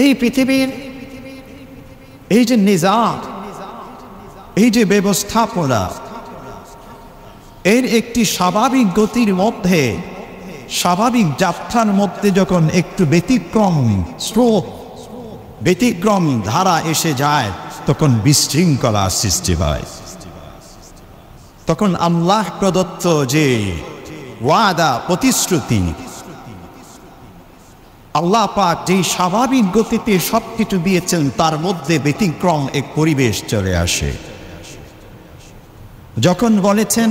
এই পৃথিবীর এই যে নিজাম, এই যে ব্যবস্থাপনা, এর একটি স্বাভাবিক গতির মধ্যে, স্বাভাবিক যাত্রার মধ্যে যখন একটু ব্যতিক্রম স্রোত, ব্যতিক্রম ধারা এসে যায়, তখন বিশৃঙ্খলা সৃষ্টি হয়। তখন আল্লাহ প্রদত্ত যে ওয়াদা, প্রতিশ্রুতি, আল্লাহ পাক যে স্বাভাবিক গতিতে সবকিছু দিয়েছেন, তার মধ্যে ব্যতিক্রম এক পরিবেশ চলে আসে। যখন বলেছেন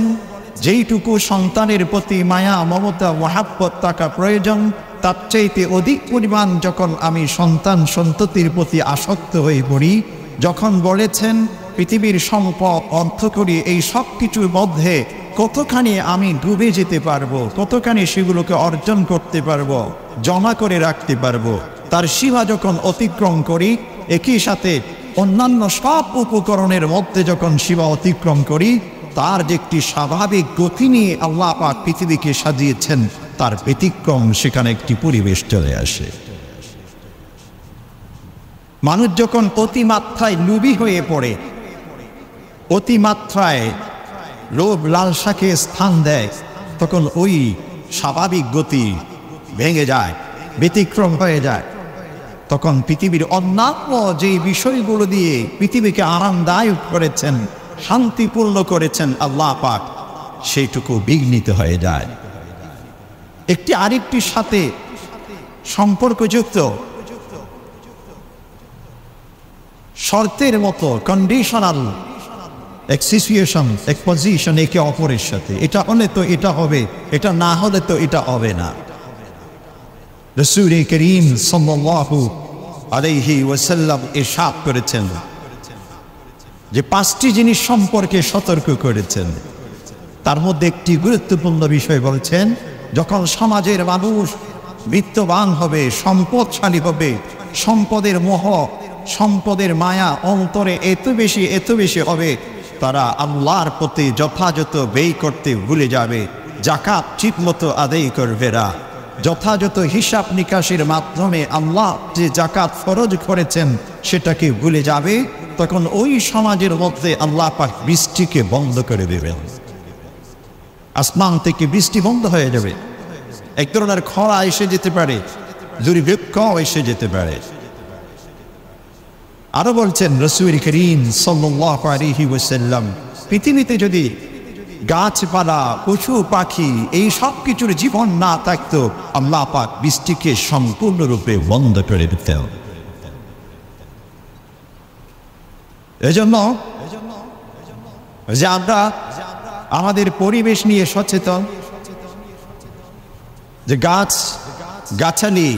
যেইটুকু সন্তানের প্রতি মায়া, মমতা, মহাব্বত থাকা প্রয়োজন, তার চাইতে অধিক পরিমাণ যখন আমি সন্তান সন্ততির প্রতি আসক্ত হয়ে পড়ি, যখন বলেছেন পৃথিবীর সম্পদ অর্থ করি, এই সব কিছুর মধ্যে কতখানি আমি ডুবে যেতে পারবো, কতখানি সেগুলোকে অর্জন করতে পারবো, জমা করে রাখতে পারবো, তার সীমা যখন অতিক্রম করি, একই সাথে অন্যান্য সব উপকরণের মধ্যে যখন সীমা অতিক্রম করি, তার যে একটি স্বাভাবিক গতি নিয়ে আল্লাহ পাক পৃথিবীকে সাজিয়েছেন, তার ব্যতিক্রম সেখানে একটি পরিবেশ চলে আসে। মানুষ যখন অতিমাত্রায় লোভী হয়ে পড়ে, অতিমাত্রায় লোভ লালসাকে স্থান দেয়, তখন ওই স্বাভাবিক গতি ভেঙে যায়, ব্যতিক্রম হয়ে যায়। তখন পৃথিবীর অন্যান্য যে বিষয়গুলো দিয়ে পৃথিবীকে আরামদায়ক করেছেন, শান্তিপূর্ণ করেছেন আল্লাহ পাক, সেইটুকু বিঘ্নিত হয়ে যায়। একটি আরেকটির সাথে সম্পর্কযুক্ত, শর্তের মতো, কন্ডিশনাল এক সিচুয়েশন, এক পজিশন একে অপরের সাথে। এটা হলে তো এটা হবে, এটা না হলে তো এটা হবে না। রাসূল করিম সাল্লাল্লাহু আলাইহি ওয়াসাল্লাম ইরশাদ করেছেন যে 5টি জিনিস সম্পর্কে সতর্ক করেছেন। তার মধ্যে একটি গুরুত্বপূর্ণ বিষয় বলছেন, যখন সমাজের মানুষ বিত্তবান হবে, সম্পদশালী হবে, সম্পদের মোহ, সম্পদের মায়া অন্তরে এত বেশি হবে, তারা আল্লাহর প্রতি যথাযথ ব্যয় করতে ভুলে যাবে, যাকাত ঠিকমতো আদায় করবে না, যথাযথ হিসাব নিকাশের মাধ্যমে আল্লাহ যে যাকাত ফরজ করেছেন সেটাকে ভুলে যাবে। তখন ওই সমাজের মধ্যে আল্লাহ পাক বৃষ্টিকে বন্ধ করে দেবেন, আসমান থেকে বৃষ্টি বন্ধ হয়ে যাবে, এক ধরনের খরা এসে যেতে পারে, দুর্ভিক্ষ এসে যেতে পারে। আরো বলছেন রাসূল করিম সাল্লাল্লাহু আলাইহি ওয়াসাল্লাম, পৃথিবীতে যদি গাছপালা, পশু পাখি, এই সব কিছুর জীবন না থাকতো, আল্লাহ পাক বৃষ্টিকে সম্পূর্ণরূপে বন্ধ করে দিতেন। এজন্য যে আমরা আমাদের পরিবেশ নিয়ে সচেতন, যে গাছ গাছালি,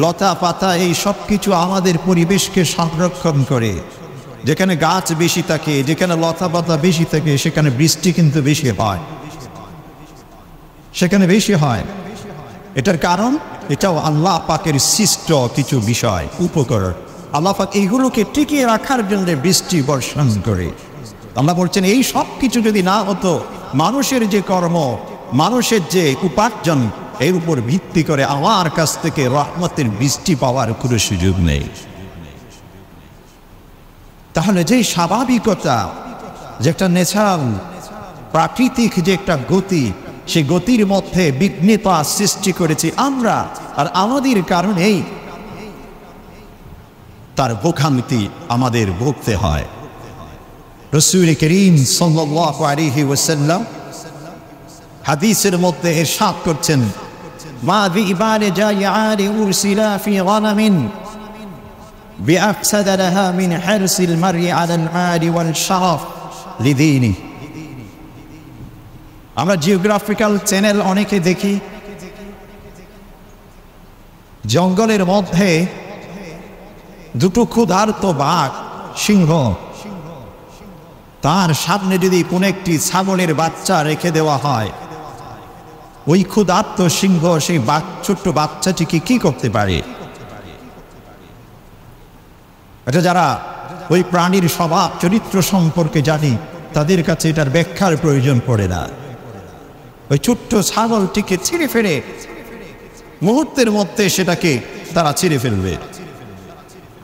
লতা পাতা, এই সব কিছু আমাদের পরিবেশকে সংরক্ষণ করে। যেখানে গাছ বেশি থাকে, যেখানে লতা পাতা বেশি থাকে, সেখানে বৃষ্টি কিন্তু বেশি হয়, সেখানে বেশি হয়। এটার কারণ এটাও আল্লাহ পাকের সৃষ্ট কিছু বিষয়, উপকরণ। আল্লাহ পাক এইগুলোকে টিকিয়ে রাখার জন্য বৃষ্টি বর্ষণ করে। আল্লাহ বলছেন এই সব কিছু যদি না হতো, মানুষের যে কর্ম, মানুষের যে উপার্জন, এর উপর ভিত্তি করে আমার কাছ থেকে রহমতের বৃষ্টি পাওয়ার কোনো সুযোগ নেই। তাহলে যে স্বাভাবিকতা, যে একটা ন্যাচারাল প্রাকৃতিক যে একটা গতি, সেই গতির মধ্যে বিঘ্নতা সৃষ্টি করেছি আমরা, আর আমাদের কারণেই তার ভোগান্তি আমাদের ভুগতে হয়। রাসূল করিম সাল্লাল্লাহু আলাইহি ওয়াসাল্লাম হাদিসের মধ্যে ইরশাদ করছেন, মা বিবারে জায়ারি উরসিলা ফি গানামিন বিআফসাদ লাহা মিন হিরসিল মারই আলাল আলি ওয়াল শারাফ লিদীনি। আমরা জিওগ্রাফিক্যাল চ্যানেল অনেকে দেখি, জঙ্গলের মধ্যে দুটো ক্ষুধার্ত বাঘ, সিংহ, তার সামনে যদি কোনো একটি ছাগলের বাচ্চা রেখে দেওয়া হয়, ওই ক্ষুধার্ত সিংহ সেই ছোট্ট বাচ্চাটিকে কি করতে পারে? এটা যারা ওই প্রাণীর স্বভাব চরিত্র সম্পর্কে জানি, তাদের কাছে এটার ব্যাখ্যার প্রয়োজন পড়ে না। ওই ছোট্ট ছাগলটিকে ছিঁড়ে ফেলে মুহূর্তের মধ্যে সেটাকে তারা ছিঁড়ে ফেলবে।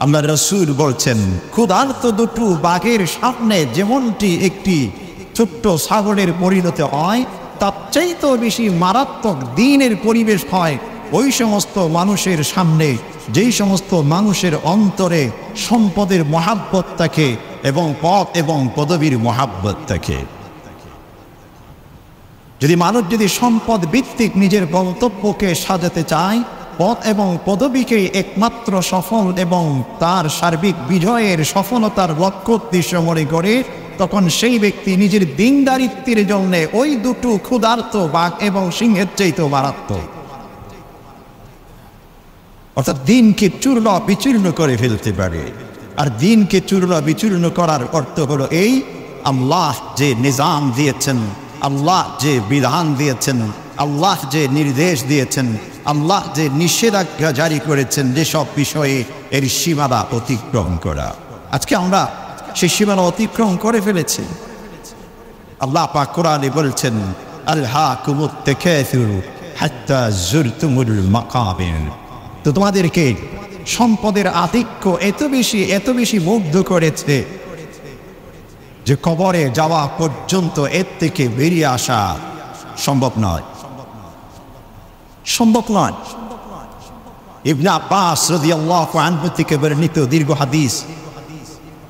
আল্লাহ রাসূল বলছেন, ক্ষুধার্ত দুটো বাঘের সামনে যেমনটি একটি ছোট্ট ছাগলের পরিণত হয়, তার চাইতেও বেশি মারাত্মক দ্বীনের পরিবেশ হয় ওই সমস্ত মানুষের সামনে যেই সমস্ত মানুষের অন্তরে সম্পদের মহাব্বত থাকে এবং পদ এবং পদবীর মহাব্বত থাকে। যদি মানুষ যদি সম্পদ ভিত্তিক নিজের গন্তব্যকে সাজাতে চায়, পদ এবং পদবীকে একমাত্র সফল এবং তার সার্বিক বিজয়ের সফলতার লক্ষ্য উদ্দেশ্য মনে করে, তখন সেই ব্যক্তি নিজের দিনদারিত্বের জন্য ওই দুটো ক্ষুধার্ত বাঘ এবং সিংহের চাইতেও মারাত্মক, অর্থাৎ দিনকে চূর্ণ বিচূর্ণ করে ফেলতে পারে। আর দিনকে চূর্ণ বিচূর্ণ করার অর্থ হলো এই, আল্লাহ যে নিজাম দিয়েছেন, আল্লাহ যে বিধান দিয়েছেন, আল্লাহ যে নির্দেশ দিয়েছেন, আল্লাহ যে নিষেধাজ্ঞা জারি করেছেন, যেসব বিষয়ে এর সীমানা অতিক্রম করা। আজকে আমরা সেই সীমানা অতিক্রম করে ফেলেছি। আল্লাহ পাক কোরআনে বলছেন, আলহাকুমুত তাকাসুর হাত্তা যুরতুমুল মাকাবির। তো তোমাদেরকে সম্পদের আধিক্য এত বেশি মুগ্ধ করেছে যে কবরে যাওয়া পর্যন্ত এর থেকে বেরিয়ে আসা সম্ভব নয়। ইবনে আব্বাস রাদিয়াল্লাহু আনহু থেকে বর্ণিত দীর্ঘ হাদিস,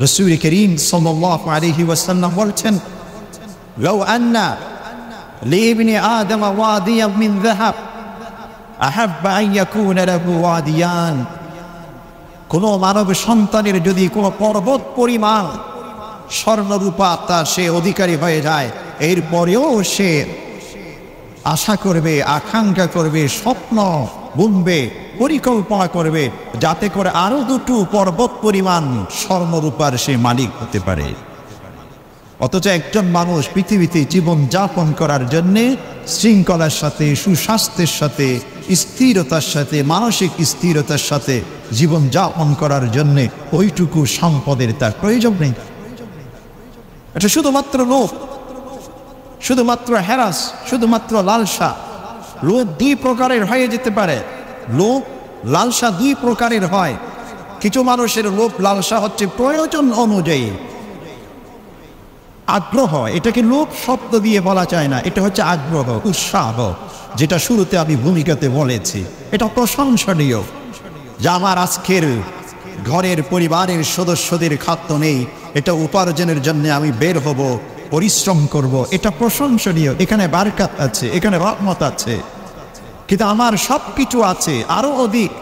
রাসূল করিম সাল্লাল্লাহু আলাইহি ওয়াসাল্লাম বলছেন, লাউ আন্না লিইবনি আদম ওয়াদিয়ান মিন যাহাব আহাব্বা আন ইয়াকুনা লাহু ওয়াদিয়ান। কোন মানব সন্তানের যদি কোনো পর্বত পরিমাণ স্বর্ণরূপা তার সে অধিকারী হয়ে যায়, এরপরেও সে আশা করবে, আকাঙ্ক্ষা করবে, স্বপ্ন বুনবে, পরিকল্পনা করবে যাতে করে আরো দুটো পর্বত পরিমাণ স্বর্ণরূপার সে মালিক হতে পারে। অথচ একজন মানুষ পৃথিবীতে জীবন যাপন করার জন্যে শৃঙ্খলার সাথে, সুস্বাস্থ্যের সাথে, স্থিরতার সাথে, মানসিক স্থিরতার সাথে জীবন যাপন করার জন্যে ওইটুকু সম্পদের তার প্রয়োজন নেই। এটা শুধুমাত্র লোভ, শুধুমাত্র হ্যারাস, শুধুমাত্র লালসা। লোভ দুই প্রকারের হয়ে যেতে পারে, লোভ লালসা দুই প্রকারের হয়। কিছু মানুষের লোভ লালসা হচ্ছে প্রয়োজন অনুযায়ী আগ্রহ, এটাকে লোভ শব্দ দিয়ে বলা যায় না, এটা হচ্ছে আগ্রহ, উৎসাহ, যেটা শুরুতে আমি ভূমিকাতে বলেছি। এটা প্রশংসনীয় যে আমার আজকের ঘরের পরিবারের সদস্যদের খাদ্য নেই, এটা উপার্জনের জন্য আমি বের হব, পরিশ্রম করব, এটা প্রশংসনীয়। এখানে বারকাত আছে, এখানে রহমত আছে, কিন্তু আমার সব কিছু আছে,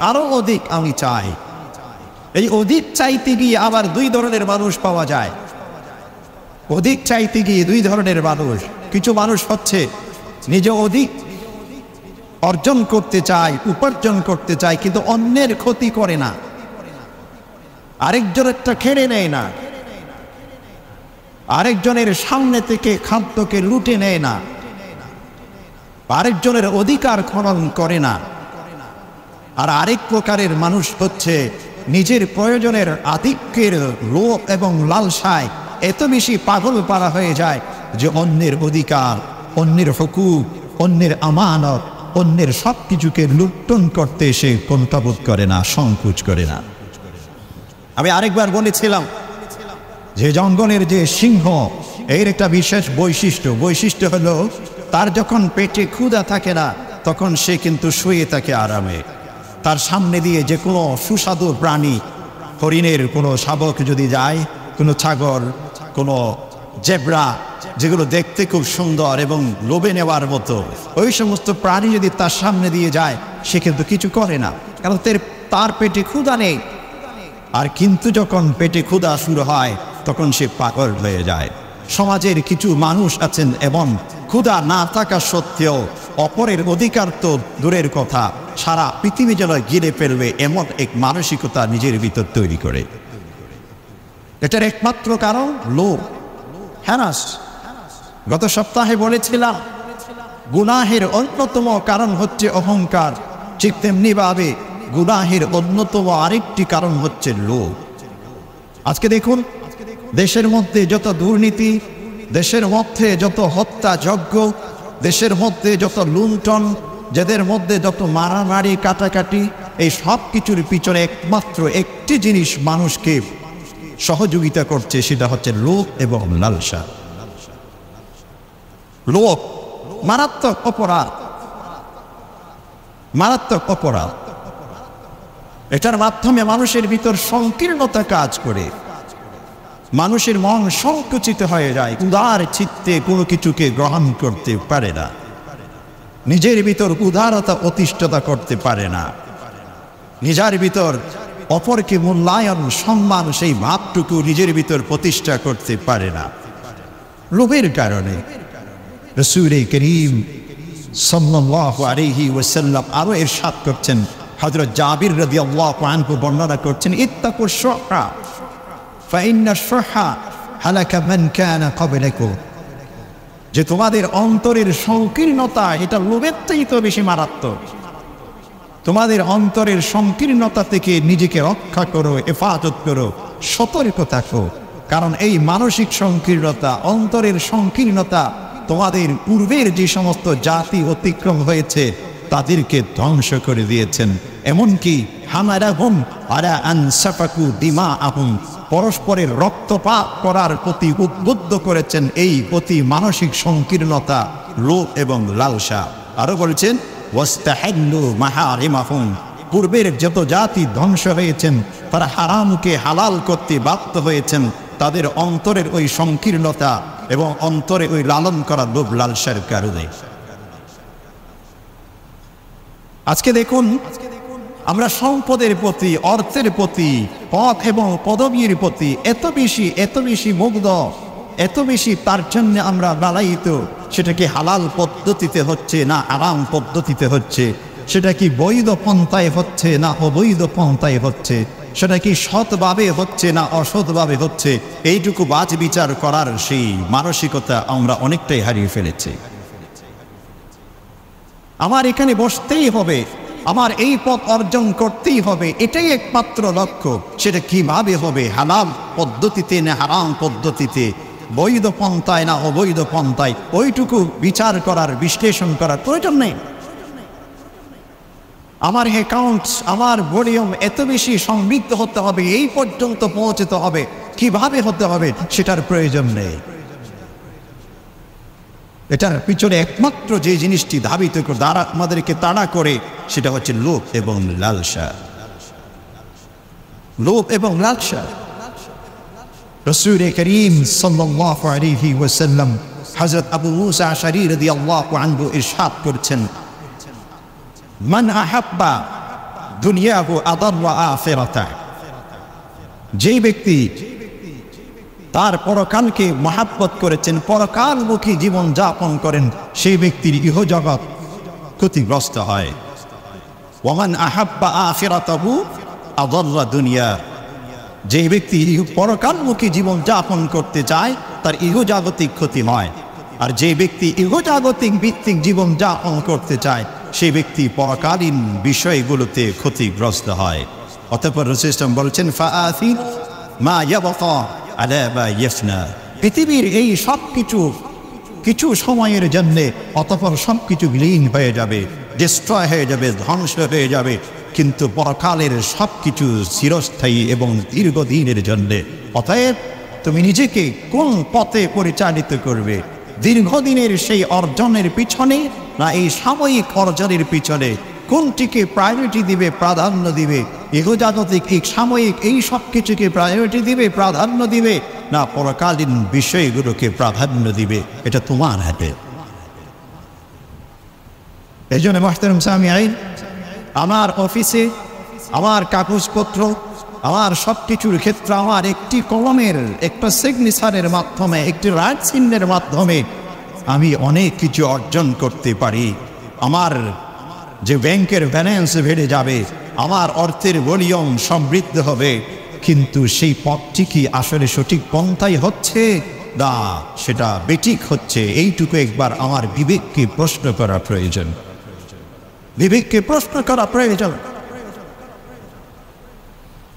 আরো অধিক আমি চাই। এই অধিক চাইতে গিয়ে আবার দুই ধরনের মানুষ পাওয়া যায়। অধিক চাইতে গিয়ে দুই ধরনের মানুষ। কিছু মানুষ হচ্ছে নিজে অধিক অর্জন করতে চায়, উপার্জন করতে চায়, কিন্তু অন্যের ক্ষতি করে না, আরেকজনেরটা খেড়ে নেয় না, আরেকজনের সামনে থেকে খাদ্যকে লুটে নেয় না, আরেকজনের অধিকার খনন করে না। আর আরেক প্রকারের মানুষ হচ্ছে নিজের প্রয়োজনের আধিক্যের লোভ এবং লালসায় এত বেশি পাগল পারা হয়ে যায় যে অন্যের অধিকার, অন্যের হুকুক, অন্যের আমানত, অন্যের সব কিছুকে লুণ্ঠন করতে সে কুণ্ঠাবোধ করে না, সংকোচ করে না। আমি আরেকবার বলেছিলাম যে জঙ্গলের যে সিংহ, এর একটা বিশেষ বৈশিষ্ট্য হলো তার যখন পেটে ক্ষুধা থাকে না তখন সে কিন্তু শুয়ে থাকে আরামে। তার সামনে দিয়ে যে কোনো সুস্বাদু প্রাণী, হরিণের কোনো শাবক যদি যায়, কোনো ছাগল, কোনো জেব্রা, যেগুলো দেখতে খুব সুন্দর এবং লোভে নেওয়ার মতো, ওই সমস্ত প্রাণী যদি তার সামনে দিয়ে যায় সে কিন্তু কিছু করে না, কারণ তার পেটে ক্ষুধা নেই। আর কিন্তু যখন পেটে ক্ষুধা শুরু হয় তখন সে পাগল হয়ে যায়। সমাজের কিছু মানুষ আছেন এবং ক্ষুধা না থাকা সত্ত্বেও অপরের অধিকার তো দূরের কথা, সারা পৃথিবী যেন ঘিরে ফেলবে এমন এক মানসিকতা নিজের ভিতর তৈরি করে। এটার একমাত্র কারণ লোভ, হ্যারাস। গত সপ্তাহে বলেছিলাম গুনাহের অন্যতম কারণ হচ্ছে অহংকার, ঠিক তেমনি ভাবে গুনাহের অন্যতম আরেকটি কারণ হচ্ছে লোভ। আজকে দেখুন দেশের মধ্যে যত দুর্নীতি, দেশের মধ্যে যত হত্যাযজ্ঞ, দেশের মধ্যে যত লুণ্ঠন, যাদের মধ্যে যত মারামারি কাটাকাটি, এই সব কিছুর পিছনে একমাত্র একটি জিনিস মানুষকে সহযোগিতা করছে, সেটা হচ্ছে লোভ এবং লালসা। লোভ মারাত্মক অপরাধ, মারাত্মক অপরাধ। এটার মাধ্যমে মানুষের ভিতর সংকীর্ণতা কাজ করে, মানুষের মন সংকুচিত হয়ে যায়, উদার চিত্তে কোনো কিছুকে গ্রহণ করতে পারে না, নিজের ভিতর উদারতা প্রতিষ্ঠাতা করতে পারে না, নিজের ভিতর অপরকে মূল্যায়ন সম্মান সেই ভাবটুকু নিজের ভিতর প্রতিষ্ঠা করতে পারে না। লোভের কারণে রাসূল করিম সাল্লাল্লাহু আলাইহি ওয়াসাল্লাম আরো ইরশাদ করছেন, হযরত জাবির রাদিয়াল্লাহু আনহু বর্ণনা করছেন, ইত্তাকুশ শুহা ফাইন্নাশ শুহা হালাকা মান কানা ক্বাবলাকুম, যে তোমাদের অন্তরের সংকীর্ণতা এটা লোভের চাইতে বেশি মারাত্মক। তোমাদের অন্তরের সংকীর্ণতা থেকে নিজেকে রক্ষা করো, হেফাজত করো, সতর্ক থাকো, কারণ এই মানসিক সংকীর্ণতা, অন্তরের সংকীর্ণতা তোমাদের পূর্বের যে সমস্ত জাতি অতিক্রম হয়েছে তাদেরকে ধ্বংস করে দিয়েছেন। এমনকি হামারাহুম আলা আন সাফাকু দিমাআহুম, পরস্পরের রক্তপাত করার প্রতি উদ্বুদ্ধ করেছেন এই প্রতি মানসিক সংকীর্ণতা, লোভ এবং লালসা। আরো বলছেন ওয়াস্তাহিল্লু মাহারিমাহুম, পূর্বের যত জাতি ধ্বংস হয়েছেন তারা হারামকে হালাল করতে বাধ্য হয়েছেন তাদের অন্তরের ওই সংকীর্ণতা এবং অন্তরে ওই লালন করা লোভ লালসার কারণে। আজকে দেখুন, আমরা সম্পদের প্রতি, অর্থের প্রতি, পথ এবং পদবীর প্রতি এত বেশি মুগ্ধ, এত বেশি তার জন্য আমরা লালায়িত। সেটা কি হালাল পদ্ধতিতে হচ্ছে না আরাম পদ্ধতিতে হচ্ছে, সেটা কি বৈধ পন্থায় হচ্ছে না অবৈধ পন্থায় হচ্ছে, সেটা কি সৎভাবে হচ্ছে না অসৎভাবে হচ্ছে, এইটুকু বাজ বিচার করার সেই মানসিকতা আমরা অনেকটাই হারিয়ে ফেলেছি। আমার এখানে বসতেই হবে, আমার এই পথ অর্জন করতেই হবে, এটাই একমাত্র লক্ষ্য। সেটা কিভাবে হবে, হালাল পদ্ধতিতে না হারাম পদ্ধতিতে, বৈধ পন্থায় না অবৈধ পন্থায়, ওইটুকু বিচার করার, বিশ্লেষণ করার প্রয়োজন নেই। আমার অ্যাকাউন্টস, আমার ভলিউম এত বেশি সমৃদ্ধ হতে হবে, এই পর্যন্ত পৌঁছতে হবে, কিভাবে হতে হবে সেটার প্রয়োজন নেই। এটার পিছনে একমাত্র যে জিনিসটি ধাবিত করে আমাদেরকে তাড়া করে সেটা হচ্ছে লোভ এবং লালসা। লোভ এবং লালসা। রাসূল করিম সাল্লাল্লাহু আলাইহি ওয়াসাল্লাম হযরত আবু মুসা আশআরী রাদিয়াল্লাহু আনহু ইরশাদ করেছেন, মান আহাব্বা দুনিয়াহু আদাররা আখিরাতাহ, যে ব্যক্তি তার পরকালকে মহাব্বত করেছেন, পরকালমুখী জীবন যাপন করেন, সেই ব্যক্তির ইহজগৎ ক্ষতিগ্রস্ত হয়। ওয়ামান আহাব্বা আখিরাতাহু আদাররা দুনিয়া, যে ব্যক্তি পরকালমুখী জীবন যাপন করতে চায় তার ইহজাগতিক ক্ষতি হয়, আর যে ব্যক্তি ইহজাগতিক ভিত্তিক জীবন যাপন করতে চায় সেই ব্যক্তি পরকালীন বিষয়গুলোতে ক্ষতিগ্রস্ত হয়। অতঃপর রাসূল বলছেন, ফাআথি মা ইয়াবকা আলা মা ইয়াফনা, পৃথিবীর এই সব কিছু সময়ের জন্যে, অতঃপর সব কিছু বিলীন হয়ে যাবে, ডিস্ট্রয় হয়ে যাবে, ধ্বংস হয়ে যাবে, কিন্তু পরকালের সব কিছু চিরস্থায়ী এবং দীর্ঘদিনের জন্যে। অতএব তুমি নিজেকে কোন পথে পরিচালিত করবে, দীর্ঘদিনের সেই অর্জনের পিছনে না এই সাময়িক অর্জনের পিছনে, কোনটিকে প্রায়োরিটি দিবে, প্রাধান্য দিবে? ইহজাগতিক এই সাময়িক এই সব কিছুকে প্রায়োরিটি দিবে, প্রাধান্য দিবে, না পরকালীন বিষয়গুলোকে প্রাধান্য দিবে? এটা তোমার হাতে। এই জন্য মুহতারাম সামিঈন, আমার অফিসে আমার কাগজপত্র, আমার সব কিছুর ক্ষেত্রে আমার একটি কলমের, একটা সিগনেচারের মাধ্যমে, একটি রাইট চিহ্নের মাধ্যমে আমি অনেক কিছু অর্জন করতে পারি। আমার যে ব্যাংকের ব্যালেন্স বেড়ে যাবে, আমার অর্থের ভলিউম সমৃদ্ধ হবে, কিন্তু সেই পথটি কি আসলে সঠিক পন্থায় হচ্ছে না সেটা বেঠিক হচ্ছে, এইটুকু একবার আমার বিবেককে প্রশ্ন করা প্রয়োজন। বিবেককে প্রশ্ন করা প্রয়োজন।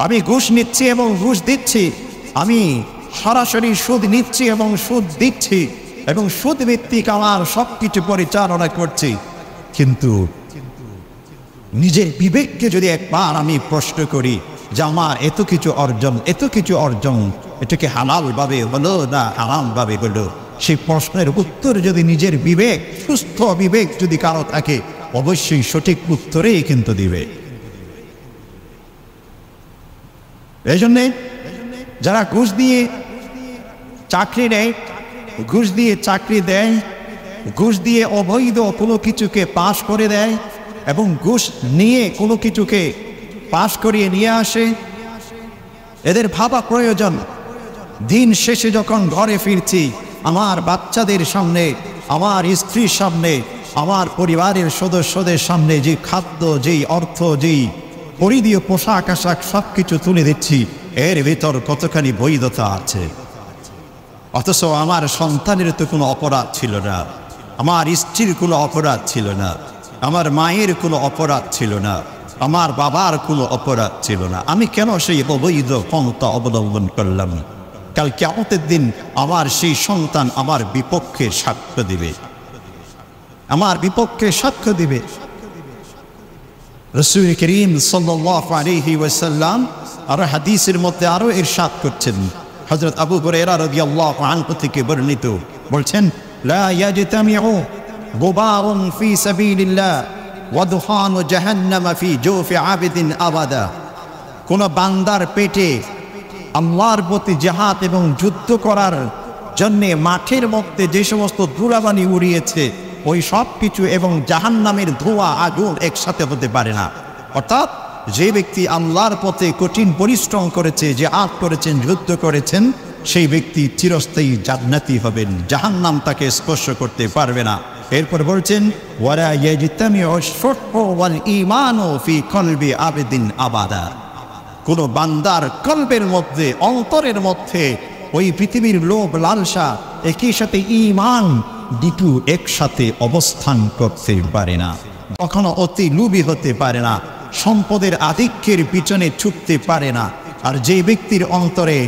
আমি ঘুষ নিচ্ছি এবং ঘুষ দিচ্ছি, আমি সরাসরি সুদ নিচ্ছি এবং সুদ দিচ্ছি, এবং সুদ ভিত্তিক আমার সবকিছু পরিচালনা করছি, কিন্তু নিজের বিবেককে যদি একবার আমি প্রশ্ন করি যে আমার এত কিছু অর্জন এটাকে হালালভাবে হলো না হারামভাবে হলো, সেই প্রশ্নের উত্তর যদি নিজের বিবেক, সুস্থ বিবেক যদি কারো থাকে, অবশ্যই সঠিক উত্তরেই কিন্তু দিবে। এই জন্যে যারা ঘুষ দিয়ে চাকরি নেয়, ঘুষ দিয়ে চাকরি দেয়, ঘুষ দিয়ে অবৈধ কোনো কিছুকে পাশ করে দেয় এবং ঘুষ নিয়ে কোনো কিছুকে পাশ করিয়ে নিয়ে আসে, এদের ভাবা প্রয়োজন দিন শেষে যখন ঘরে ফিরছি, আমার বাচ্চাদের সামনে, আমার স্ত্রীর সামনে, আমার পরিবারের সদস্যদের সামনে যে খাদ্য, যেই অর্থ, যেই পরিধীয় পোশাক আশাক সব কিছু তুলে দিচ্ছি, এর ভিতর কতখানি বৈধতা আছে। অথচ আমার সন্তানের তো কোনো অপরাধ ছিল না, আমার স্ত্রীর কোনো অপরাধ ছিল না, আমার মায়ের কোনো অপরাধ ছিল না, আমার বাবার কোনো অপরাধ ছিল না। আমি কেন সেই অবৈধ পন্থা অবলম্বন করলাম? কাল কিয়ামতের দিন আমার সেই সন্তান আমার বিপক্ষে সাক্ষ্য দিবে, আমার বিপক্ষে সাক্ষ্য দিবে। রাসূল করিম সাল্লাল্লাহু আলাইহি ওয়াসাল্লাম আর হাদিসের মধ্যে আরো ইরশাদ করছেন, হযরত আবু হুরায়রা রাদিয়াল্লাহু আনহু থেকে বর্ণিত, বলছেন, লা ইয়াজতামিউ গুবারুন ফি সাবিলিল্লাহ ওয়া দুখানু জাহান্নাম ফি জওফি আবিদিন আবাদা। কোন বান্দার পেটে আল্লাহর প্রতি জিহাদ এবং যুদ্ধ করার জন্য মাঠের মধ্যে যে সমস্ত ধুলাবালি উড়িয়েছে, ওই সব কিছু এবং জাহান্নামের ধোঁয়া, আগুন একসাথে হতে পারে না। অর্থাৎ যে ব্যক্তি আল্লাহর পথে কঠিন পরিশ্রম করেছে, জিহাদ করেছেন, যুদ্ধ করেছেন, সেই ব্যক্তি চিরস্থায়ী জান্নাতি হবেন, জাহান্নাম তাকে স্পর্শ করতে পারবে না। এরপর বলছেন, ওয়ালা ইয়াজতামিউ আশ-শুহু ওয়াল ঈমানু ফি কলবি আবিদিন আবাদা। কোন বান্দার কলবের মধ্যে, অন্তরের মধ্যে ওই পৃথিবীর লোভ লালসা, একই সাথে ঈমান, দুটো একসাথে অবস্থান করতে পারে না, কখনো অতি লোভী হতে পারে না, সম্পদের আধিক্যের পিছনে ছুটতে পারে না। আর যে ব্যক্তির অন্তরে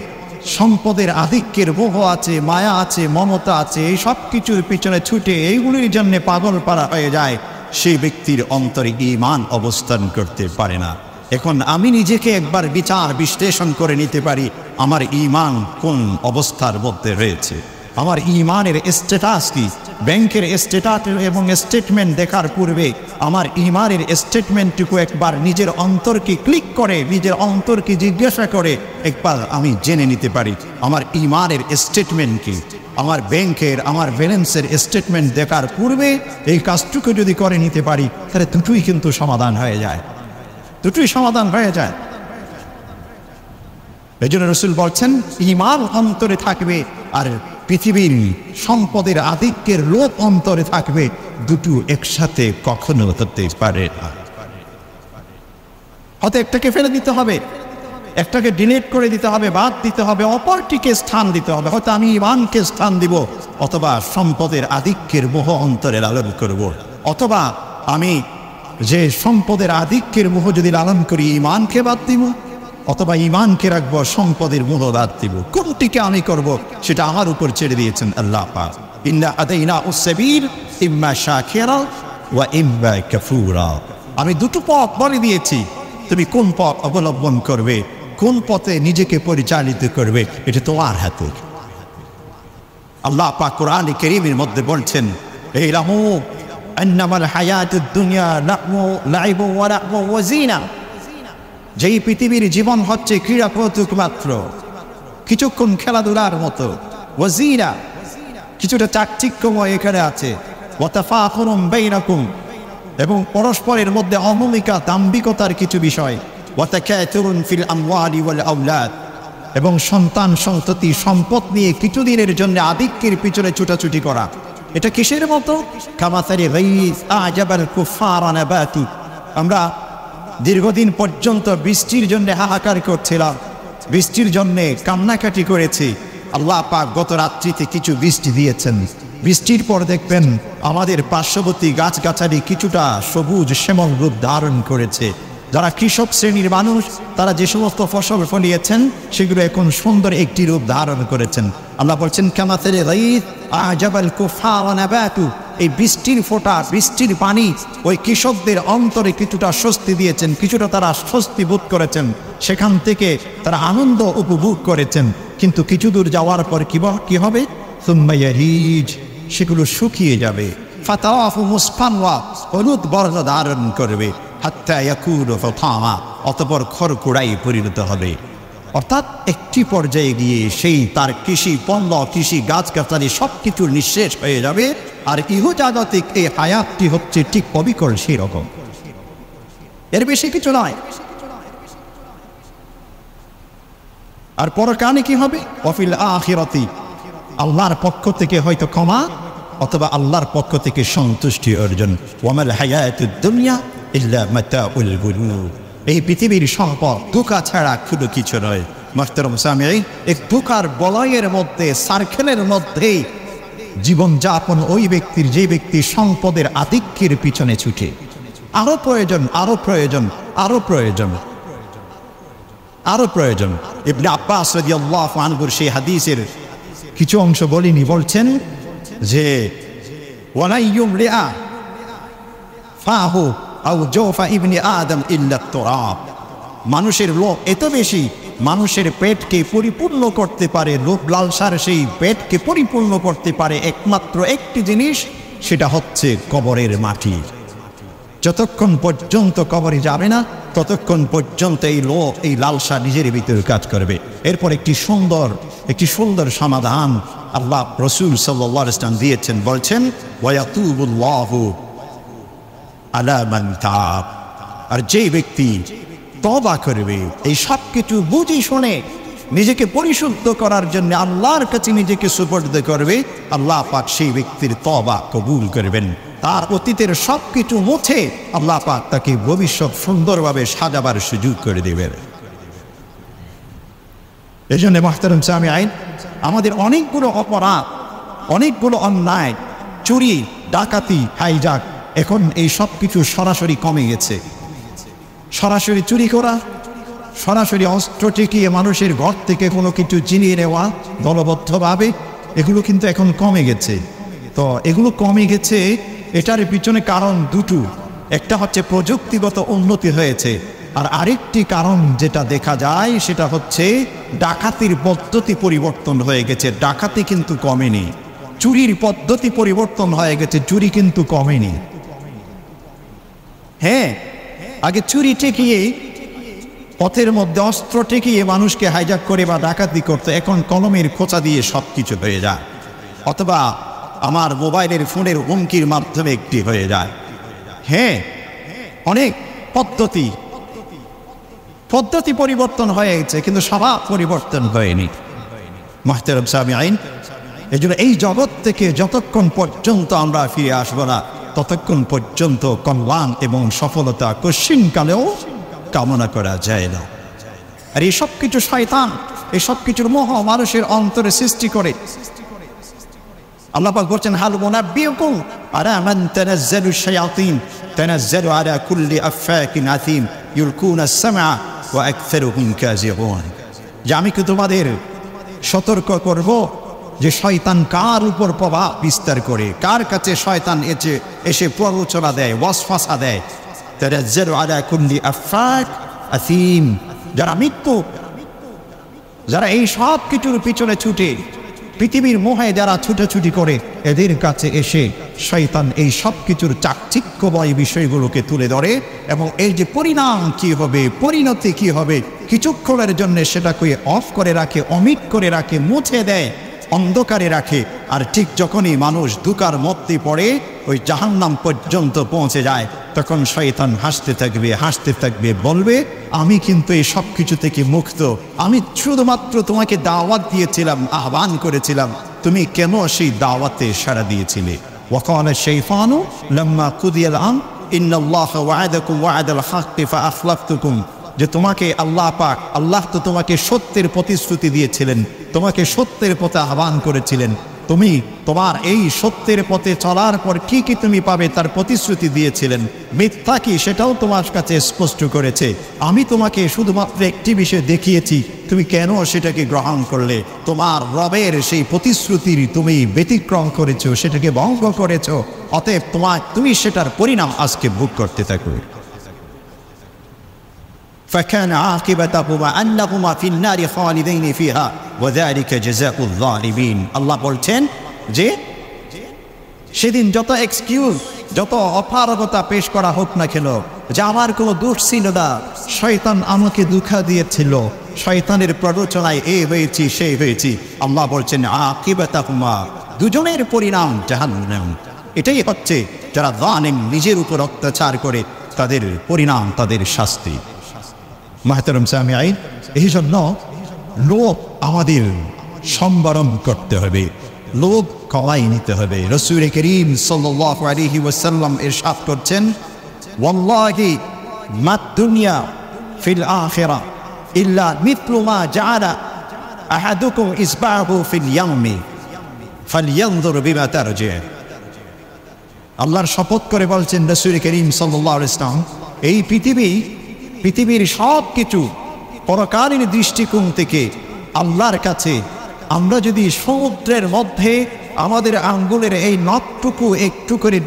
সম্পদের আধিক্যের মোহ আছে, মায়া আছে, মমতা আছে, এই সব কিছুর পিছনে ছুটে এইগুলির জন্য পাগল পারা হয়ে যায়, সেই ব্যক্তির অন্তরে ঈমান অবস্থান করতে পারে না। এখন আমি নিজেকে একবার বিচার বিশ্লেষণ করে নিতে পারি, আমার ঈমান কোন অবস্থার মধ্যে রয়েছে, আমার ঈমানের স্ট্যাটাস কি। ব্যাংকের স্ট্যাটাস এবং স্টেটমেন্ট দেখার পূর্বে আমার ঈমানের স্টেটমেন্টটুকু একবার নিজের অন্তরকে ক্লিক করে, নিজের অন্তরকে জিজ্ঞাসা করে একবার আমি জেনে নিতে পারি আমার ঈমানের স্টেটমেন্ট কি। আমার ব্যাংকের, আমার ব্যালেন্সের স্টেটমেন্ট দেখার পূর্বে এই কাজটুকু যদি করে নিতে পারি, তাহলে দুটোই কিন্তু সমাধান হয়ে যায়, দুটোই সমাধান হয়ে যায়। এই জন্য রাসূল বলছেন, ঈমান অন্তরে থাকবে আর পৃথিবীর সম্পদের আধিক্যের লোভ অন্তরে থাকবে, দুটো একসাথে কখনো হতে পারে না। হয়তো একটাকে ফেলে দিতে হবে, একটাকে ডিলিট করে দিতে হবে, বাদ দিতে হবে, অপরটিকে স্থান দিতে হবে। হয়তো আমি ঈমানকে স্থান দিব, অথবা সম্পদের আধিক্যের মোহ অন্তরে লালন করব, অথবা আমি যে সম্পদের আধিক্যের মোহ যদি লালন করি ঈমানকে বাদ দিব, অথবা ঈমানকে রাখবো, সম্পদের মোহ বাদ দিব। কোনটিকে আমি করব সেটা আমার উপর ছেড়ে দিয়েছেন আল্লাহ পাক। ইন্না আদাইনাহুস সাবিল ইম্মা শাকিরা ওয়া ইম্মা কাফুরা। আমি দুটো পথ বলে দিয়েছি, তুমি কোন পথ অবলম্বন করবে, কোন পথে নিজেকে পরিচালিত করবে, এটা তোমার হাতে। আল্লাহ পাক কোরআনে কারীমের মধ্যে বলছেন, ইলাহু আন্নামাল হায়াতুদ দুনিয়া লাইবু ওয়া লাহবু ওয়া জিনা। যেই পৃথিবীর জীবন হচ্ছে ক্রীড়া কৌতুক মাত্র, কিছুক্ষণ খেলাধুলার মতো, ওয়াজিনা, কিছুটা চাকচিক্যময় এখানে আছে, ওয়া তাফাখুরুম বাইনাকুম, এবং পরস্পরের মধ্যে অহমিকা, দাম্ভিকতার কিছু বিষয়, ওয়া তাকাতুরুন ফিল আমওয়ালি ওয়াল আওলাদ, এবং সন্তান সন্ততি সম্পদ নিয়ে কিছুদিনের জন্য আধিক্যের পিছনে ছুটাছুটি করা। এটা কিসের মতো? কামাসারি গাইস আজাবাল কুফারা নাবাতু। আমরা দীর্ঘদিন পর্যন্ত বৃষ্টির জন্য হাহাকার করছিলাম, বৃষ্টির জন্য কান্নাকাটি করেছি। আল্লাহ পাক গত রাত্রিতে কিছু বৃষ্টি দিয়েছেন, বৃষ্টির পর দেখবেন আমাদের পার্শ্ববর্তী গাছগাছালি কিছুটা সবুজ শ্যামল রূপ ধারণ করেছে। যারা কৃষক শ্রেণীর মানুষ, তারা যে সমস্ত ফসল ফলিয়েছেন সেগুলো এখন সুন্দর একটি রূপ ধারণ করেছেন। আল্লাহ বলছেন, কামাসারি গাইস আজাবাল কুফারা নাবাতু, এই বৃষ্টির ফোঁটা, বৃষ্টির পানি ওই কৃষকদের অন্তরে কিছুটা স্বস্তি দিয়েছেন, কিছুটা তারা স্বস্তি বোধ করেছেন, সেখান থেকে তারা আনন্দ উপভোগ করেছেন। কিন্তু কিছু দূর যাওয়ার পর কি হবে? সুম্মা ইয়াহিজ, সেগুলো শুকিয়ে যাবে। ফাতাওয়াফু মুসফানওয়া, হলুদ বর্ণ ধারণ করবে। হাত্তা ইয়াকুলু ফাতামা, অতঃপর খড়কুড়াই পরিণত হবে। অর্থাৎ একটি পর্যায়ে গিয়ে সেই তার কৃষি পণ্য, কৃষি গাছগাছালি সব কিছু নিঃশেষ হয়ে যাবে। আর ইহজাগতিক এই হায়াতটি হচ্ছে ঠিক অবিকল সেই রকম, এর বেশি কিছু নয়। আর পরকালে কি হবে? ওয়াফিল আখিরাতি, আল্লাহর পক্ষ থেকে হয়তো ক্ষমা অথবা আল্লাহর পক্ষ থেকে সন্তুষ্টি অর্জন। ওয়ামাল হায়াতুদ দুনিয়া ইল্লা মাতাউল গুরুর, এই পৃথিবীর সম্পদ ধোঁকা ছাড়া কোনো কিছু নয়। মাহতারাম সামিঈন, এই ধোঁকার বলয়ের মধ্যে, সার্কেলের মধ্যেই জীবনযাপন ওই ব্যক্তির, যে ব্যক্তি সম্পদের আধিক্যের পিছনে ছুটে। আরো প্রয়োজন, আরো প্রয়োজন, আরো প্রয়োজন, আরো প্রয়োজন। ইবনে আব্বাস রাদিয়াল্লাহু আনহুর সেই হাদিসের কিছু অংশ বলিনি, বলছেন যে ওয়ালা ইউমলিআ ফাহু আও জওফা ইবনে আদম ইল্লা তুরাব, মানুষের লোভ এত বেশি, মানুষের পেটকে পরিপূর্ণ করতে পারে, লোভ লালসার সেই পেটকে পরিপূর্ণ করতে পারে একমাত্র একটি জিনিস, সেটা হচ্ছে কবরের মাটি। যতক্ষণ পর্যন্ত কবরে যাবে না ততক্ষণ পর্যন্ত এই লোভ, এই লালসা নিজের ভিতরে কাজ করবে। এরপর একটি সুন্দর সমাধান আল্লাহ রাসূল সাল্লাল্লাহু আলাইহি ওয়াসাল্লাম দিয়েছেন, বলছেন ওয়ায়াতুবুল্লাহু আলা মান তাব, আর যে ব্যক্তি তওবা করবে, এই সব কিছু বুঝে শুনে নিজেকে পরিশুদ্ধ করার জন্য আল্লাহর কাছে নিজেকে সুপর্দ করবে, আল্লাহ পাক সেই ব্যক্তির তওবা কবুল করবেন। তার অতীতের সব কিছু মুছে আল্লাহ পাক তাকে ভবিষ্যৎ সুন্দরভাবে সাজাবার সুযোগ করে দেবেন। এই জন্য মুহতারাম সামিঈন, আমাদের অনেকগুলো অপরাধ, অনেকগুলো অন্যায়, চুরি, ডাকাতি, হাইজাক, এখন এই সব কিছু সরাসরি কমে গেছে। সরাসরি চুরি করা, সরাসরি অস্ত্র ঠেকিয়ে মানুষের ঘর থেকে কোনো কিছু চিনিয়ে নেওয়া দলবদ্ধভাবে, এগুলো কিন্তু এখন কমে গেছে। তো এগুলো কমে গেছে, এটার পিছনে কারণ দুটো। একটা হচ্ছে প্রযুক্তিগত উন্নতি হয়েছে, আর আরেকটি কারণ যেটা দেখা যায় সেটা হচ্ছে ডাকাতির পদ্ধতি পরিবর্তন হয়ে গেছে। ডাকাতি কিন্তু কমেনি, চুরির পদ্ধতি পরিবর্তন হয়ে গেছে, চুরি কিন্তু কমেনি। হ্যাঁ, আগে চুরি ঠেকিয়ে, পথের মধ্যে অস্ত্র ঠেকিয়ে মানুষকে হাইজাক করে বা ডাকাতি করতে, এখন কলমের খোঁচা দিয়ে সব কিছু হয়ে যায়, অথবা আমার মোবাইলের ফোনের হুমকির মাধ্যমে একটি হয়ে যায়। হ্যাঁ, অনেক পদ্ধতি পরিবর্তন হয়ে গেছে, কিন্তু স্বভাব পরিবর্তন হয়নি। মুহতারাম সামিঈন, এই জন্য এই জগৎ থেকে যতক্ষণ পর্যন্ত আমরা ফিরে আসবো না ততক্ষণ পর্যন্ত কল্যাণ এবং সফলতা কশিনকালেও কামনা করা যায় না। আর এই সব কিছু শয়তান, এই সব কিছুর মোহ মানুষের অন্তরে সৃষ্টি করে। আল্লাহ পাক বলছেন, হাল মুনাব্বিউকুম আলা মান তানাজ্জালু শায়াতিন তানাজ্জালু আলা কুল্লি আফাকিন আথিম ইউলকুনা আস-সামআ ওয়া আকসারুহুম কাযিবুন, যে আমি কি তোমাদের সতর্ক করব যে শয়তান কার উপর প্রভাব বিস্তার করে, কার কাছে শয়তান এসে প্ররোচনা দেয়, ওয়াসওয়াসা দেয়। তানাজ্জালু আলা কুল্লি আফাক আথিম, যারা মৃত্যু, যারা এই সব কিছুর পিছনে ছুটে, পৃথিবীর মোহে যারা ছুটাছুটি করে, এদের কাছে এসে শয়তান এই সব কিছুর চাকচিক্যময় বিষয়গুলোকে তুলে ধরে, এবং এর যে পরিণাম কি হবে, পরিণতি কি হবে, কিছুক্ষণের জন্য সেটাকে অফ করে রাখে, অমিট করে রাখে, মুছে দেয়, অন্ধকারে রাখে। আর ঠিক যখনই মানুষ ধোঁকার মধ্যে পড়ে, ওই জাহান্নাম পর্যন্ত পৌঁছে যায়, তখন শয়তান হাসতে থাকবে, বলবে, আমি কিন্তু এই সব কিছু থেকে মুক্ত, আমি শুধুমাত্র তোমাকে দাওয়াত দিয়েছিলাম, আহ্বান করেছিলাম, তুমি কেন সেই দাওয়াতে সাড়া দিয়েছিলে? ওয়াকালা শাইতানু লাম্মা কুদিয়াল আমর ইন্নাল্লাহা ওয়া'আদাকুম ওয়া'দাল হাক্কি ফাআখলাফতুকুম, যে তোমাকে আল্লাহ তো তোমাকে সত্যের প্রতিশ্রুতি দিয়েছিলেন, তোমাকে সত্যের পথে আহ্বান করেছিলেন, তুমি তোমার এই সত্যের পথে চলার পর কি কি তুমি পাবে তার প্রতিশ্রুতি দিয়েছিলেন। মিথ্যা কি সেটাও তোমার কাছে স্পষ্ট করেছে। আমি তোমাকে শুধুমাত্র একটি বিষয় দেখিয়েছি, তুমি কেন সেটাকে গ্রহণ করলে? তোমার রবের সেই প্রতিশ্রুতির তুমি ব্যতিক্রম করেছো, সেটাকে ভঙ্গ করেছো। অতএব তুমি সেটার পরিণাম আজকে ভোগ করতে থাকো। فكان عاقبتهما أنهما في النار خالدين فيها وذلك جزاء الظالمين। আল্লাহ বলছেন যে সেদিন যত এক্সকিউজ, যত অপারগতা পেশ করা হোক না কেন, যে আমার কোনো দোষ ছিল না, শয়তান আমাকে ধোঁকা দিয়েছিল, শয়তানের প্ররোচনায় এ হয়েছি সেই হয়েছি, আল্লাহ বলছেন আকিবাতাহুমা, দুজনের পরিণাম জাহান্নাম। এটাই হচ্ছে যারা জালেম, নিজের উপর অত্যাচার করে, তাদের পরিণাম, তাদের শাস্তি। মাহতারাম সামিঈন, এই জন্য লোভ আমাদের সম্বরণ করতে হবে, লোভ কমাই নিতে হবে। রাসূল করিম সাল্লাল্লাহু আলাইহি ওয়াসাল্লাম ইরশাদ করছেন, ওয়াল্লাহি মাদ দুনিয়া ফিল আখিরা ইল্লা মিথলু মা জাআলা আহাদুকুম ইসবাহু ফিল ইয়াওমি ফালইয়ানজুর বিমা তারজি। আল্লাহর শপথ করে বলছেন রাসূল করিম সাল্লাল্লাহু আলাইহি ওয়াসাল্লাম, এই পৃথিবীর সব কিছু পরকালীন দৃষ্টিকোণ থেকে আল্লাহর কাছে আমরা যদি সমুদ্রের মধ্যে আমাদের আঙ্গুলের এই নখটুকু একটু করে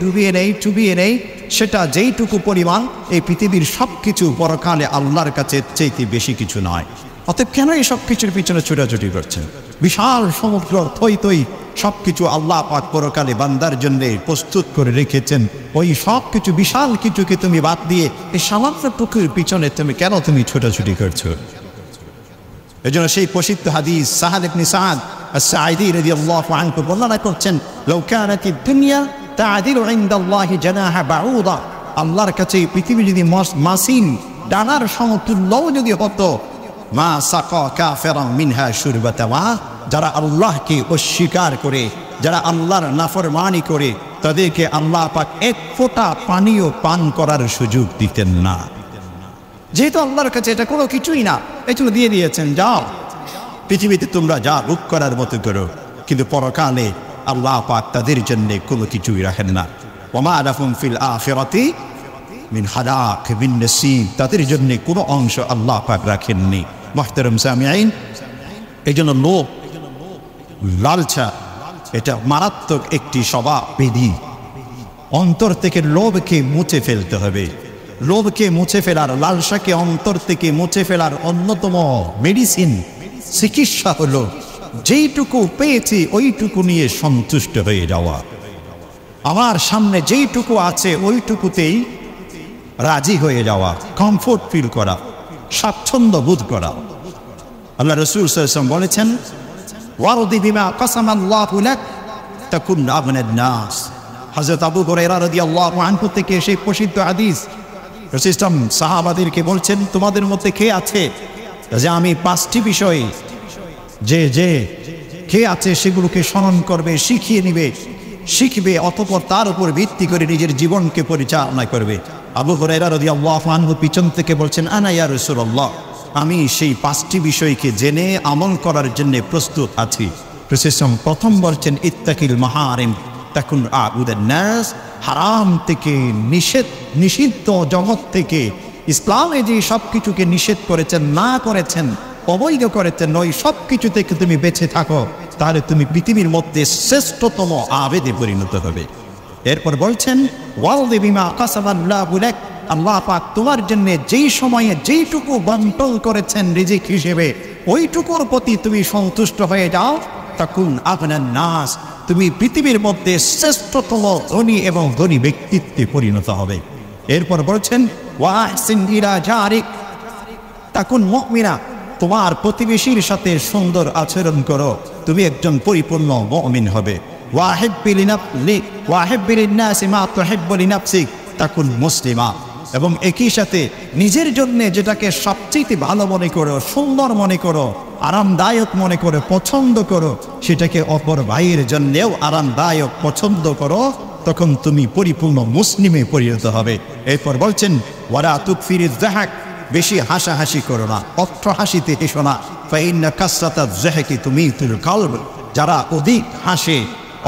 চুবিয়ে নেই, সেটা যেইটুকু পরিমাণ, এই পৃথিবীর সব কিছু পরকালে আল্লাহর কাছে চাইতে বেশি কিছু নয়। অতএব কেন এই সব কিছুর পিছনে ছোটাছুটি করছেন? বিশাল সমুদ্র থই সব কিছু আল্লাহ পাক পরকালে বান্দার জন্য প্রস্তুত করে রেখেছেন। ওই সব কিছু বিশাল কিছুকে তুমি বাদ দিয়ে এই সামান্য টুকুর পিছনে কেন তুমি ছোটাছুটি করছো? এজন্য সেই প্রসিদ্ধ হাদিস সাহাল ইবনে সাদ আস-সাঈদী রাদিয়াল্লাহু আনহু বর্ণনা করছেন, লাউ কানাতিদ দুনিয়া তা'দিলু ইনদাল্লাহি জানাহা বাউদা, আল্লাহর কাছে পৃথিবী যদি মাসিন ডানার সমতুল্যও যদি হতো, মা সাকা কাফিরান মিনহা শুরবাতা মা, যারা আল্লাহকে অস্বীকার করে, যারা আল্লাহর নাফরমানি করে, তাদেরকে আল্লাহ পাক এক ফোঁটা পানিও পান করার সুযোগ দিতেন না। যেহেতু আল্লাহর কাছে এটা কোনো কিছুই না, এই জন্য দিয়ে দিয়েছেন, যাও পৃথিবীতে তোমরা যা ভোগ করার মতো করো, কিন্তু পরকালে আল্লাহ পাক তাদের জন্য কোনো কিছুই রাখেন না। ওমা লাহুম ফিল আখিরাতি মিন খালাক বিন নসীব, তাদের জন্য কোনো অংশ আল্লাহ পাক রাখেননি। মুহতারাম সামিঈন, এই জন্য লোভ, লালসা, এটা মারাত্মক একটি স্বভাব বিধি। অন্তর থেকে লোভকে মুছে ফেলতে হবে। লোভকে মুছে ফেলার, লালসাকে অন্তর থেকে মুছে ফেলার অন্যতম মেডিসিন, চিকিৎসা হলো যেইটুকু পেয়েছি ওইটুকু নিয়ে সন্তুষ্ট হয়ে যাওয়া। আমার সামনে যেইটুকু আছে ওইটুকুতেই রাজি হয়ে যাওয়া, কমফোর্ট ফিল করা, স্বাচ্ছন্দ্য বোধ করা। আল্লাহ রাসূল সাল্লাল্লাহু আলাইহি ওয়াসাল্লাম বলেছেন, ওয়ারদি বিমা কাসামাল্লাহু লাক তাকুন আগনান নাস। হযরত আবু হুরায়রা রাদিয়াল্লাহু আনহু থেকে সেই প্রসিদ্ধ হাদিস, রাসূল সাহাবাদেরকে বলছেন, তোমাদের মধ্যে কে আছে যে আমি 5টি বিষয় যে কে আছে সেগুলোকে স্মরণ করবে, শিখবে, অতঃপর তার উপর ভিত্তি করে নিজের জীবনকে পরিচালনা করবে। আবু হুরায়রা রাদিয়াল্লাহু আনহু পিছন থেকে বলছেন, আনা ইয়া রাসূলুল্লাহ, আমি সেই 5টি বিষয়কে জেনে আমল করার জন্য প্রস্তুত আছি। রাসূল প্রথম বলছেন, ইত্তাকিল মাহারিম তাকুন আবুদান নাস, হারাম থেকে নিষিদ্ধ জগৎ থেকে ইসলামে যে সব কিছুকে নিষেধ করেছেন, না করেছেন, অবৈধ করেছেন, ওই সব কিছু থেকে তুমি বেঁচে থাকো, তাহলে তুমি পৃথিবীর মধ্যে শ্রেষ্ঠতম আবেদে পরিণত হবে। এরপর বলছেন, ওয়ারদি বিমা কাসামাল্লাহু লাক, আল্লাহ পাক তোমার জন্য যেই সময়ে যেইটুকু বন্টন করেছেন রিজিক হিসেবে, ওইটুকুর প্রতি তুমি সন্তুষ্ট হয়ে যাও। তাকুন আগনান নাস, তুমি পৃথিবীর মধ্যে শ্রেষ্ঠতম ধনী এবং ধনী ব্যক্তিত্বে পরিণত হবে। এরপর বলছেন, ওয়াহসিন ইলা জারিক তাকুন মুমিনা, তোমার প্রতিবেশীর সাথে সুন্দর আচরণ করো, তুমি একজন পরিপূর্ণ মুমিন হবে। ওয়াহিব্বি লিন্নাসি মা তুহিব্বু লিনাফসিক তাকুন মুসলিমা, এবং একই সাথে নিজের জন্য যেটাকে সবচেয়ে ভালো মনে করো, সুন্দর মনে করো, আরামদায়ক মনে করে পছন্দ করো, সেটাকে অপর ভাইয়ের জন্যেও আরামদায়ক পছন্দ করো, তখন তুমি পরিপূর্ণ মুসলিমে পরিণত হবে। এরপর বলছেন, ওয়ালা তুকফিরিজ যাহাক, বেশি হাসাহাসি করো না, অট্ট হাসিতে এসো না। ফাইন্না কাসরাতাজ যাহকি তুমিতুল কলব, যারা অধিক হাসে,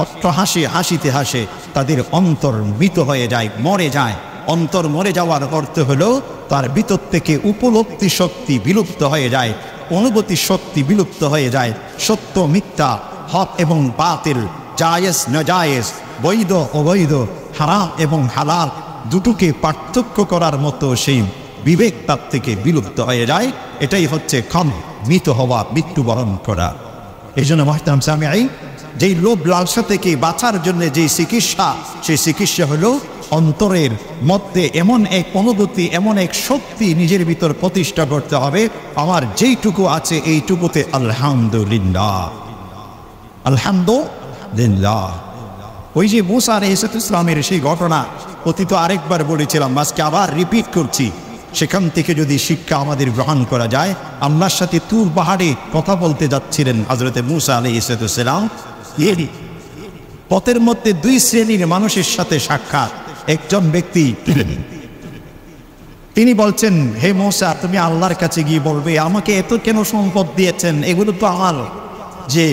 অট্টহাসে, হাসিতে হাসে, তাদের অন্তর মৃত হয়ে যায়, মরে যায়। অন্তর মরে যাওয়ার অর্থ হলো তার ভিতর থেকে উপলব্ধি শক্তি বিলুপ্ত হয়ে যায়, অনুভূতি শক্তি বিলুপ্ত হয়ে যায়। সত্য মিথ্যা, হক এবং বাতিল, জায়েজ নাজায়েজ, বৈধ অবৈধ, হারাম এবং হালাল দুটোকে পার্থক্য করার মতো সেই বিবেক তার থেকে বিলুপ্ত হয়ে যায়। এটাই হচ্ছে মৃত হওয়া, মৃত্যুবরণ করা। এই জন্য মুহতারাম সামিঈন, যেই লোভ লালসা থেকে বাঁচার জন্য যে চিকিৎসা, সেই চিকিৎসা হলো অন্তরের মধ্যে এমন এক অনুভূতি, এমন এক শক্তি নিজের ভিতর প্রতিষ্ঠা করতে হবে, আমার যেইটুকু আছে এইটুকুতে আলহামদুলিল্লাহ, আলহামদুলিল্লাহ। ওই যে মুসা আলাইহিস সালামের সেই ঘটনা অতীত আরেকবার বলেছিলাম, আজকে আবার রিপিট করছি। সেখান থেকে যদি শিক্ষা আমাদের গ্রহণ করা যায়, আল্লাহর সাথে তুর পাহাড়ে কথা বলতে যাচ্ছিলেন হযরতে মুসা আলাইহিস সালাম। পথের মধ্যে দুই শ্রেণীর মানুষের সাথে সাক্ষাৎ। একজন ব্যক্তি তিনি বলছেন, হে মুসা, তুমি আল্লাহর কাছে গিয়ে বলবে আমাকে এত কেন সম্পদ দিয়েছেন, এগুলো তো আমার যে